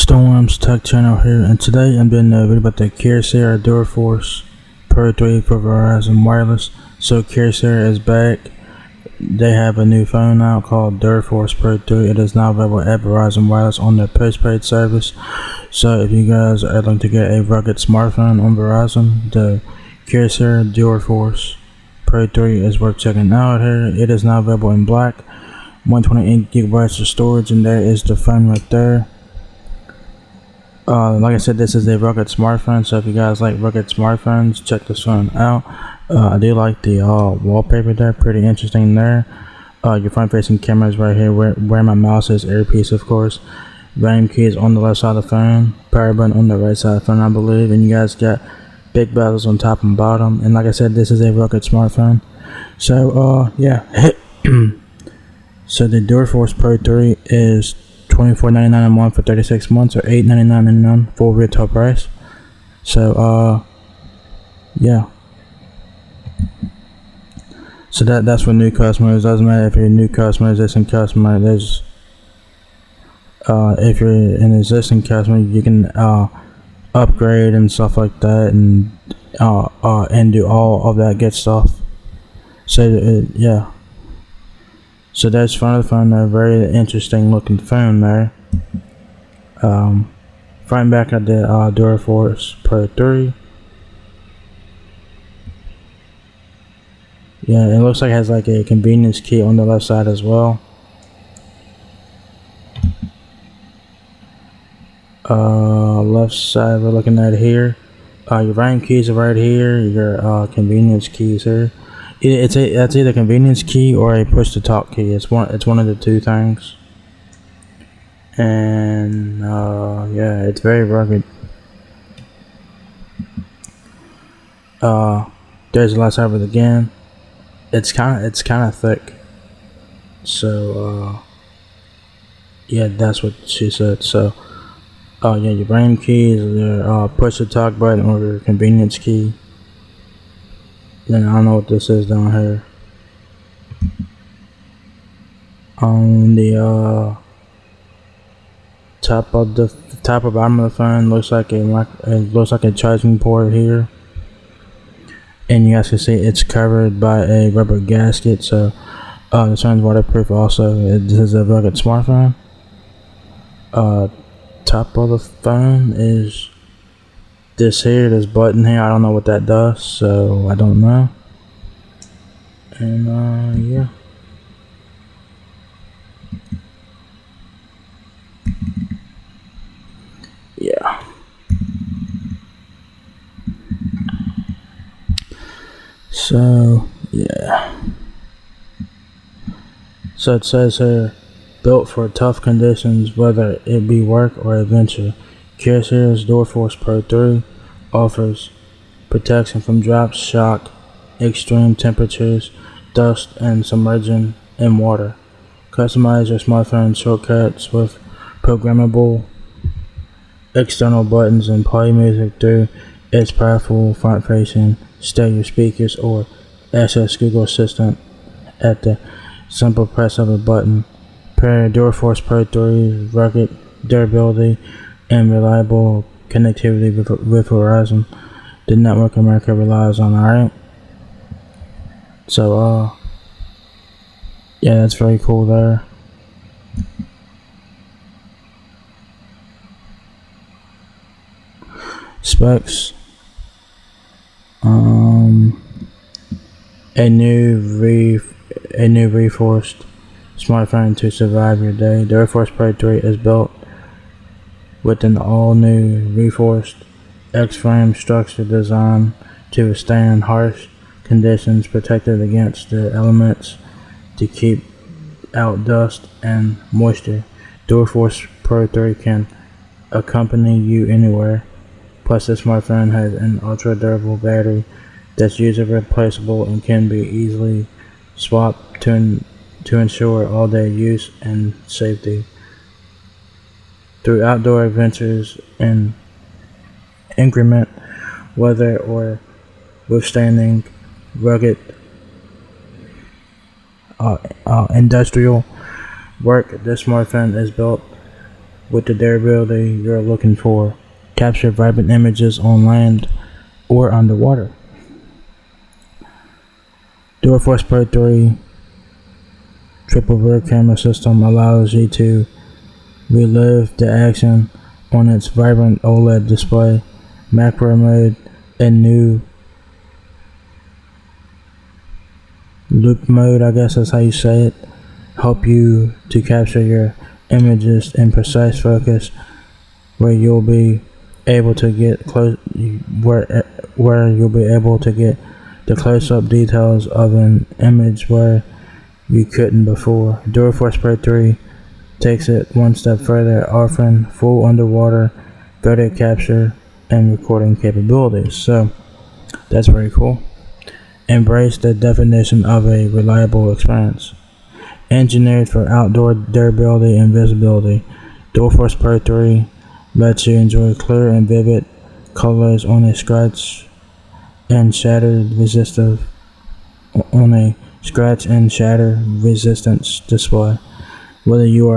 Storm's Tech Channel here, and today I'm doing a video about the KYOCERA DuraForce PRO 3 for Verizon Wireless. So KYOCERA is back. They have a new phone out called DuraForce PRO 3. It is now available at Verizon Wireless on their postpaid service. So if you guys are looking to get a rugged smartphone on Verizon, the KYOCERA DuraForce PRO 3 is worth checking out here. It is now available in black, 128 gigabytes of storage, and there is the phone right there. Like I said, this is a rugged smartphone, so if you guys like rugged smartphones, check this phone out. I do like the wallpaper there, pretty interesting there. Your front facing camera is right here where my mouse is, earpiece of course. Volume key is on the left side of the phone, power button on the right side of the phone I believe, and you guys got big bezels on top and bottom. And like I said, this is a rugged smartphone. So yeah. So the DuraForce PRO 3 is $24.99 a month for 36 months, or $8.99 full retail price. So yeah. So that's for new customers. Doesn't matter if you're a new customer, existing customer. There's if you're an existing customer, you can upgrade and stuff like that, and do all of that good stuff. So yeah. So that's front of the phone there, very interesting looking phone there. Front and back of the DuraForce PRO 3. Yeah, it looks like it has like a convenience key on the left side as well. Left side we're looking at here. Your volume keys are right here. Your convenience keys here. It's either convenience key or a push to talk key. It's one of the two things. And yeah, it's very rugged. There's the left side of it again. It's kind of thick. So yeah, that's what she said. So yeah, your volume keys, your push to talk button, or your convenience key. Then I don't know what this is down here. On the top or bottom of the phone looks like a charging port here, and you guys can see it's covered by a rubber gasket. So this phone's waterproof. Also, this is a rugged smartphone. Top of the phone is this button here. I don't know what that does, so I don't know. And yeah. Yeah. So yeah. So it says here, built for tough conditions, whether it be work or adventure. KYOCERA's DuraForce PRO 3 offers protection from drops, shock, extreme temperatures, dust, and submersion in water. Customize your smartphone shortcuts with programmable external buttons and play music through its powerful front-facing stereo speakers, or access Google Assistant at the simple press of a button. Pair DuraForce PRO 3's rugged durability and reliable connectivity with Verizon, the network America relies on. Alright, so yeah, that's very cool there. Specs: a new reinforced smartphone to survive your day. DuraForce PRO 3 is built with an all-new reinforced X-frame structure designed to withstand harsh conditions, protected against the elements to keep out dust and moisture. DuraForce PRO 3 can accompany you anywhere. Plus, the smartphone has an ultra-durable battery that's user-replaceable and can be easily swapped to ensure all-day use and safety. Through outdoor adventures in inclement weather or withstanding rugged industrial work, this smartphone is built with the durability you're looking for. Capture vibrant images on land or underwater. DuraForce Pro 3 triple rear camera system allows you to relive the action on its vibrant OLED display. Macro mode and new loop mode, I guess that's how you say it, help you to capture your images in precise focus, where you'll be able to get close, where you'll be able to get the close-up details of an image where you couldn't before. DuraForce Pro 3 takes it one step further, offering full underwater photo capture and recording capabilities. So that's very cool. Embrace the definition of a reliable experience. Engineered for outdoor durability and visibility, DuraForce Pro 3 lets you enjoy clear and vivid colors on a scratch and shatter resistant display. Whether you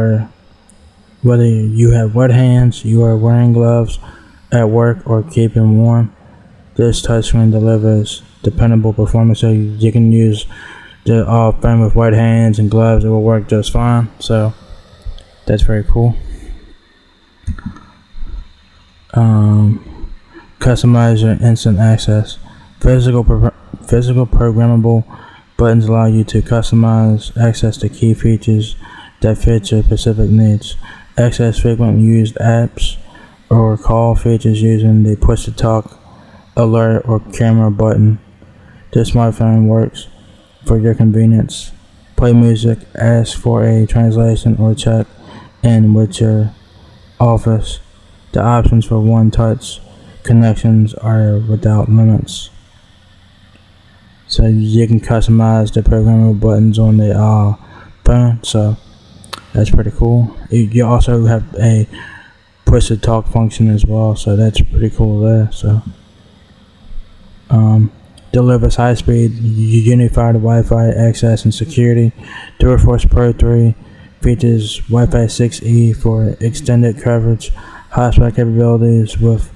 have wet hands, you are wearing gloves at work, or keeping warm, this touchscreen delivers dependable performance. So you can use the phone with wet hands and gloves; it will work just fine. So that's very cool. Customize your instant access. Physical programmable buttons allow you to customize access to key features that fit your specific needs. Access frequently used apps or call features using the push-to-talk, alert, or camera button. This smartphone works for your convenience. Play music, ask for a translation, or check in with your office. The options for one-touch connections are without limits. So you can customize the programmable buttons on the phone, so that's pretty cool. You also have a push-to-talk function as well, so that's pretty cool there. So delivers high-speed unified Wi-Fi access and security. DuraForce Pro 3 features Wi-Fi 6E for extended coverage, hotspot capabilities with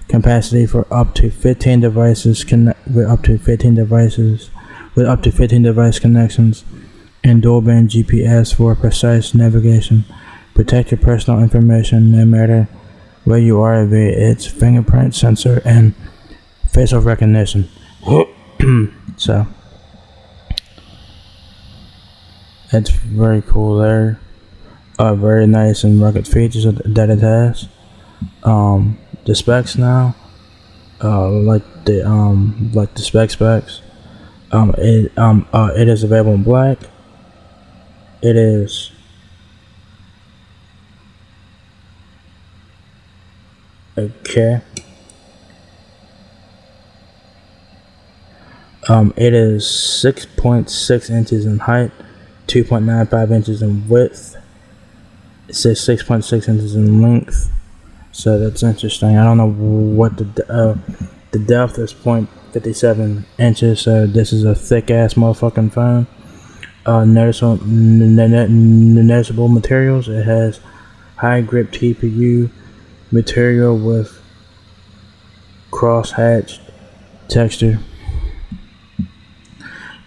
capacity for up to 15 devices with up to 15 device connections, and dual band GPS for precise navigation. Protect your personal information no matter where you are via its fingerprint sensor and facial recognition. So that's very cool there. Very nice and rugged features that it has. The specs now, like the specs. It is available in black. It is okay. It is 6.6 inches in height, 2.95 inches in width. It says 6.6 inches in length. So that's interesting. I don't know what the depth is 0.57 inches. So this is a thick ass motherfucking phone. Noticeable materials. It has high grip TPU material with cross-hatched texture.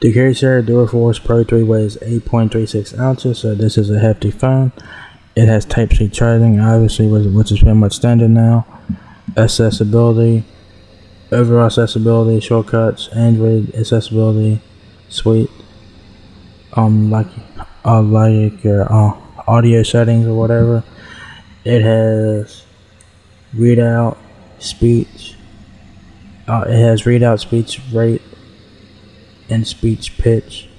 The KYOCERA DuraForce Pro 3 weighs 8.36 ounces, so this is a hefty phone. It has Type-C charging, obviously, which is pretty much standard now. Accessibility, overall accessibility, shortcuts, Android accessibility, suite, like your audio settings or whatever. It has readout speech. It has readout speech rate and speech pitch,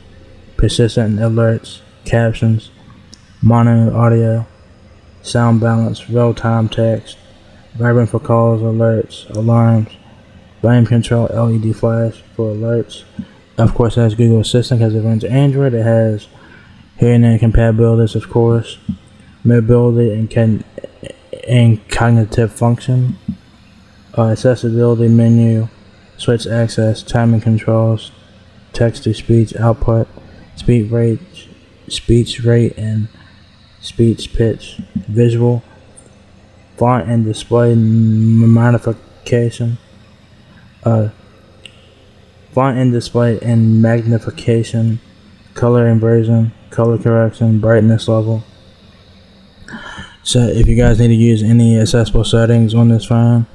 persistent alerts, captions, mono audio, sound balance, real-time text, vibrant for calls, alerts, alarms, volume control, LED flash for alerts. Of course, it has Google Assistant because it runs Android. It has hearing aid compatibilities, of course, mobility and cognitive function, accessibility menu, switch access, timing controls, text-to-speech output, speech rate, and speech pitch, visual font and display magnification. Font and display and magnification, color inversion, color correction, brightness level. So if you guys need to use any accessible settings on this phone,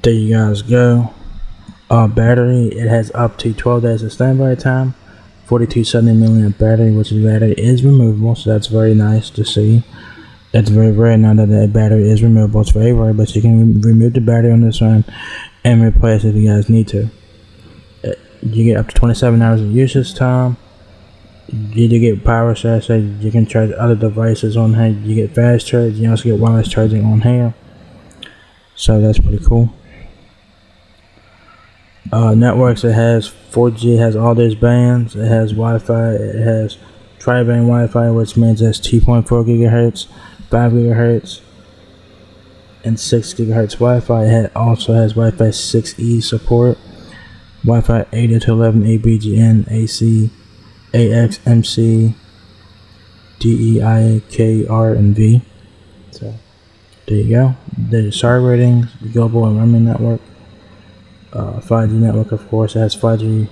there you guys go. Battery, it has up to 12 days of standby time. 4270 milliamp battery, which is battery is removable, so that's very nice to see. It's very rare now that the battery is removable. It's very rare, but you can remove the battery on this one and replace it if you guys need to. You get up to 27 hours of usage time. You do get power charge, so you can charge other devices on here. You get fast charge. You also get wireless charging on here, so that's pretty cool. Networks, it has 4G, it has all those bands, it has Wi-Fi, it has tri-band Wi-Fi, which means it's 2.4 gigahertz, 5 gigahertz, and 6 gigahertz Wi-Fi. It also has Wi-Fi 6E support, Wi-Fi 8 to 11 ABGN, AC, AX, MC, DEI, K, R, and V. So there you go. There's SAR ratings, global and roaming network. 5G network, of course, it has 5G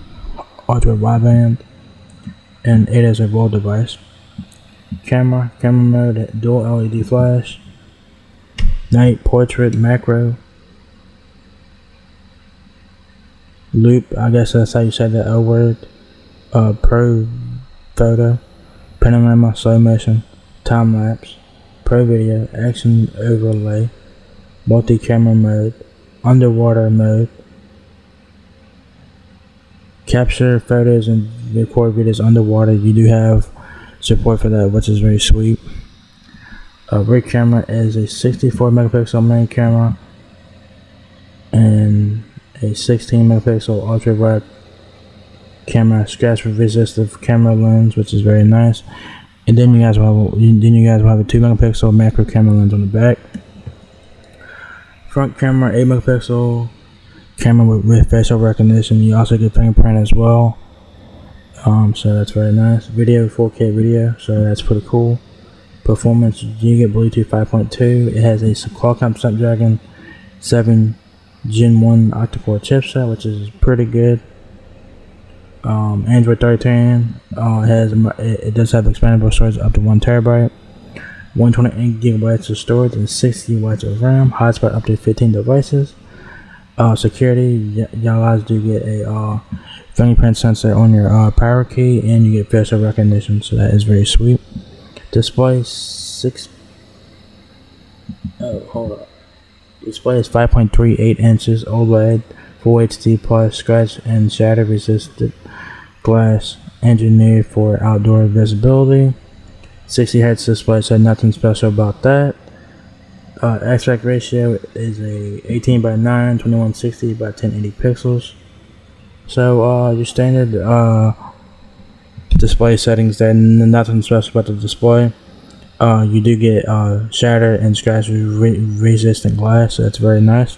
ultra wideband, and it is a roll device. Camera mode, dual LED flash, night, portrait, macro, loop, I guess that's how you say that O word, pro photo, panorama, slow motion, time lapse, pro video, action overlay, multi-camera mode, underwater mode, capture photos and record videos underwater. You do have support for that, which is very sweet. Rear camera is a 64 megapixel main camera and a 16 megapixel ultra wide camera, scratch resistive camera lens, which is very nice. And then you guys will have a 2 megapixel macro camera lens on the back. Front camera 8 megapixel camera with facial recognition. You also get fingerprint as well, so that's very nice. Video, 4K video, so that's pretty cool. Performance, you get Bluetooth 5.2. It has a Qualcomm Snapdragon 7 Gen 1 octa-core chipset, which is pretty good. Android 13 it does have expandable storage up to 1 terabyte, 128 gigabytes of storage, and 60 gigabytes of RAM. Hotspot up to 15 devices. Security, y'all guys do get a fingerprint sensor on your power key, and you get facial recognition, so that is very sweet. Display Display is 5.38 inches OLED, Full HD plus, scratch and shatter resistant glass, engineered for outdoor visibility. 60 Hz display, so nothing special about that. Aspect ratio is a 18 by 9, 2160 by 1080 pixels. So your standard display settings there, nothing special about the display. You do get shatter and scratch resistant glass, so that's very nice.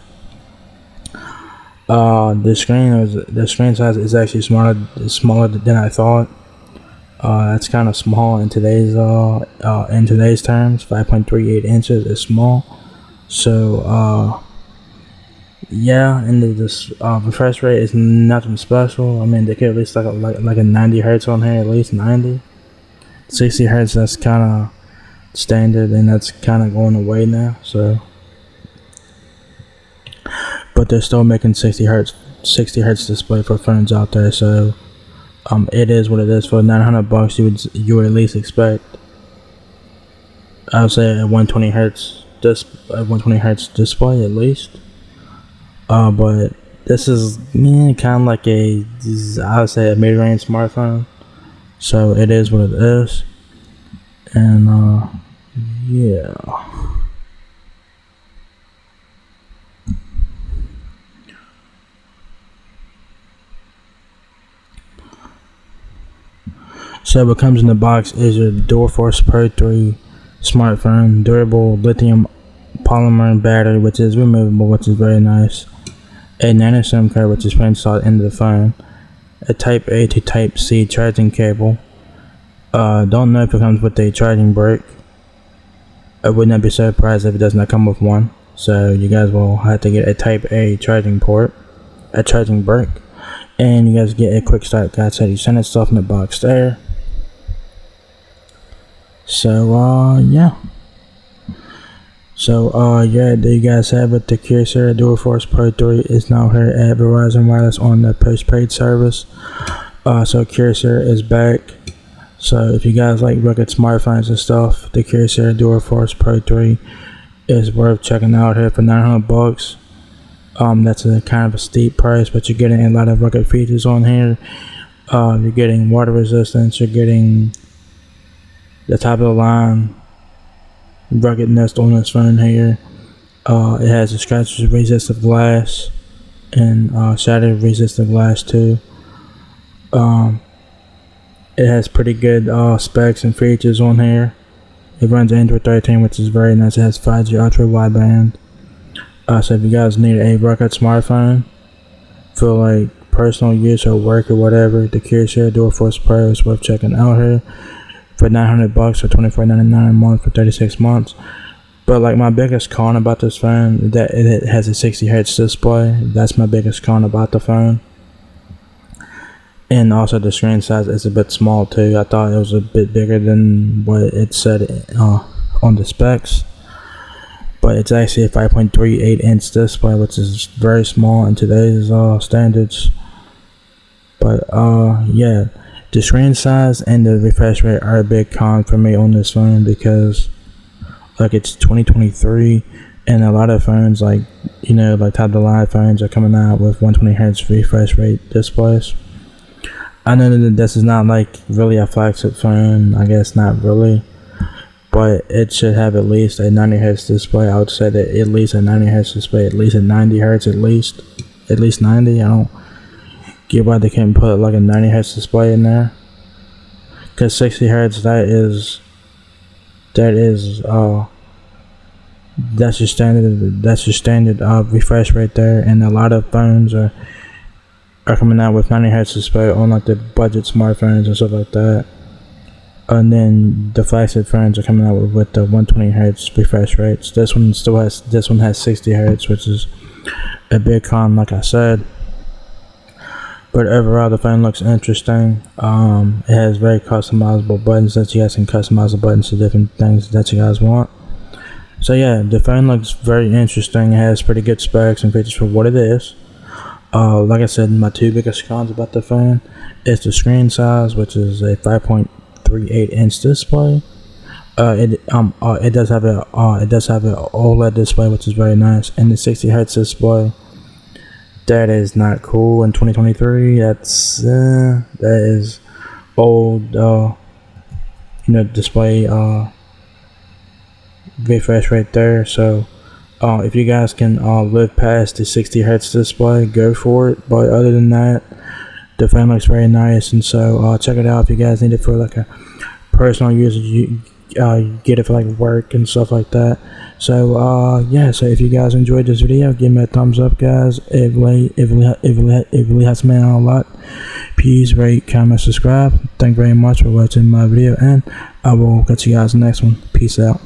The screen size is actually smaller than I thought. That's kind of small in today's terms. 5.38 inches is small. So yeah, and the refresh rate is nothing special. I mean, they could at least like a 90 hertz on here, at least 90. 60 hertz, that's kind of standard, and that's kind of going away now. So, but they're still making 60 hertz display for phones out there. So it is what it is. For $900, you would at least expect, I would say, a 120 hertz display at least. But this is kind of like I would say a mid-range smartphone. So it is what it is. And yeah. So what comes in the box is your DuraForce Pro 3 smartphone, durable lithium polymer battery, which is removable, which is very nice. A nano SIM card, which is pre-installed into the phone. A Type A to Type C charging cable. Don't know if it comes with a charging brick. I would not be surprised if it does not come with one. So you guys will have to get a Type A charging port, a charging brick, and you guys get a quick start guide. So you send it stuff in the box there. So yeah. So yeah, there you guys have it. The KYOCERA DuraForce PRO 3 is now here at Verizon Wireless on the postpaid service. So KYOCERA is back. So if you guys like rugged smartphones and stuff, the KYOCERA DuraForce PRO 3 is worth checking out here for $900. That's a kind of a steep price, but you're getting a lot of rugged features on here. You're getting water resistance. You're getting the top of the line ruggedness on this phone here. It has a scratch resistant glass and shatter resistant glass too. It has pretty good specs and features on here. It runs Android 13, which is very nice. It has 5G ultra wideband. So if you guys need a rugged smartphone for like personal use or work or whatever, the KYOCERA DuraForce PRO is worth checking out here for $900 or $24.99 a month for 36 months. But like my biggest con about this phone is that it has a 60Hz display. That's my biggest con about the phone. And also the screen size is a bit small too. I thought it was a bit bigger than what it said on the specs. But it's actually a 5.38 inch display, which is very small in today's standards. But yeah, the screen size and the refresh rate are a big con for me on this phone, because like it's 2023 and a lot of phones, like, you know, like top of the line phones are coming out with 120Hz refresh rate displays. I know that this is not like really a flagship phone, I guess not really, but it should have at least a 90Hz display. I would say that at least a 90Hz display, at least a 90Hz, at least 90. I don't get why they can't put like a 90Hz display in there, because 60Hz, that's your standard refresh rate there, and a lot of phones are coming out with 90Hz display on like the budget smartphones and stuff like that. And then the flagship phones are coming out with the 120Hz refresh rates. This one has 60Hz, which is a big con, like I said. But overall, the phone looks interesting. It has very customizable buttons that you guys can customize the buttons to different things that you guys want. So yeah, the phone looks very interesting. It has pretty good specs and features for what it is. Like I said, my two biggest cons about the phone is the screen size, which is a 5.38 inch display. It does have an OLED display, which is very nice, and the 60Hz display. That is not cool in 2023. That is old, display refresh rate there. So if you guys can live past the 60Hz display, go for it. But other than that, the phone looks very nice, and so check it out if you guys need it for like a personal use. You get it for like work and stuff like that. So yeah, so if you guys enjoyed this video, give me a thumbs up, guys. It really helps me out a lot. Please rate, comment, subscribe. Thank you very much for watching my video, and I will catch you guys in the next one. Peace out.